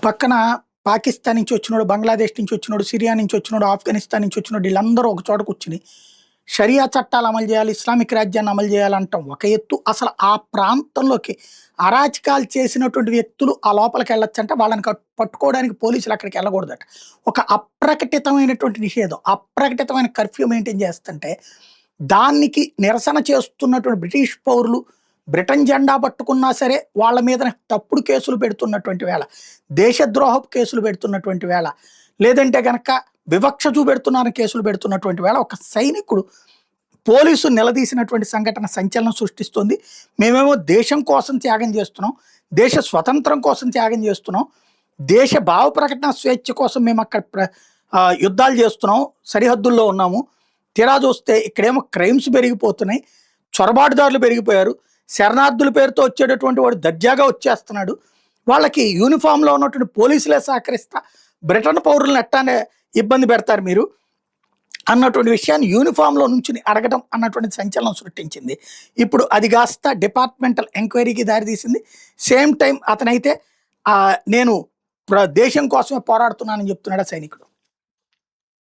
పక్కన పాకిస్తాన్ నుంచి వచ్చినోడు, బంగ్లాదేశ్ నుంచి వచ్చినోడు, సిరియా నుంచి వచ్చినోడు, ఆఫ్ఘనిస్తాన్ నుంచి వచ్చినోడు వీళ్ళందరూ ఒక చోట కూర్చుని షరియా చట్టాలు అమలు చేయాలి, ఇస్లామిక్ రాజ్యాన్ని అమలు చేయాలంటాం ఒక ఎత్తు. అసలు ఆ ప్రాంతంలోకి అరాచకాలు చేసినటువంటి వ్యక్తులు ఆ లోపలికి వెళ్ళొచ్చంటే వాళ్ళని పట్టుకోవడానికి పోలీసులు అక్కడికి వెళ్ళకూడదట. ఒక అప్రకటితమైనటువంటి నిషేధం, అప్రకటితమైన కర్ఫ్యూ మెయింటైన్ చేస్తుంటే దానికి నిరసన చేస్తున్నటువంటి బ్రిటిష్ పౌరులు బ్రిటన్ జెండా పట్టుకున్నా సరే వాళ్ళ మీద తప్పుడు కేసులు పెడుతున్నటువంటి వేళ, దేశద్రోహపు కేసులు పెడుతున్నటువంటి వేళ, లేదంటే గనక వివక్ష చూపెడుతున్నారని కేసులు పెడుతున్నటువంటి వేళ ఒక సైనికుడు పోలీసు నిలదీసినటువంటి సంఘటన సంచలనం సృష్టిస్తుంది. మేమేమో దేశం కోసం త్యాగం చేస్తున్నాం, దేశ స్వతంత్రం కోసం త్యాగం చేస్తున్నాం, దేశ భావ ప్రకటన స్వేచ్ఛ కోసం మేము అక్కడ యుద్ధాలు చేస్తున్నాం, సరిహద్దుల్లో ఉన్నాము. తీరా చూస్తే ఇక్కడేమో క్రైమ్స్ పెరిగిపోతున్నాయి, చొరబాటుదారులు పెరిగిపోయారు, శరణార్థుల పేరుతో వచ్చేటటువంటి వాడు దర్జాగా వచ్చేస్తున్నాడు, వాళ్ళకి యూనిఫామ్లో ఉన్నటువంటి పోలీసులే సహకరిస్తా బ్రిటన్ పౌరులను ఎట్టానే ఇబ్బంది పెడతారు మీరు అన్నటువంటి విషయాన్ని యూనిఫామ్లో నుంచి అడగడం అన్నటువంటి సంచలనం సృష్టించింది. ఇప్పుడు అది కాస్త డిపార్ట్మెంటల్ ఎంక్వైరీకి దారితీసింది. సేమ్ టైం అతనైతే నేను దేశం కోసమే పోరాడుతున్నానని చెప్తున్నాడు సైనికుడు.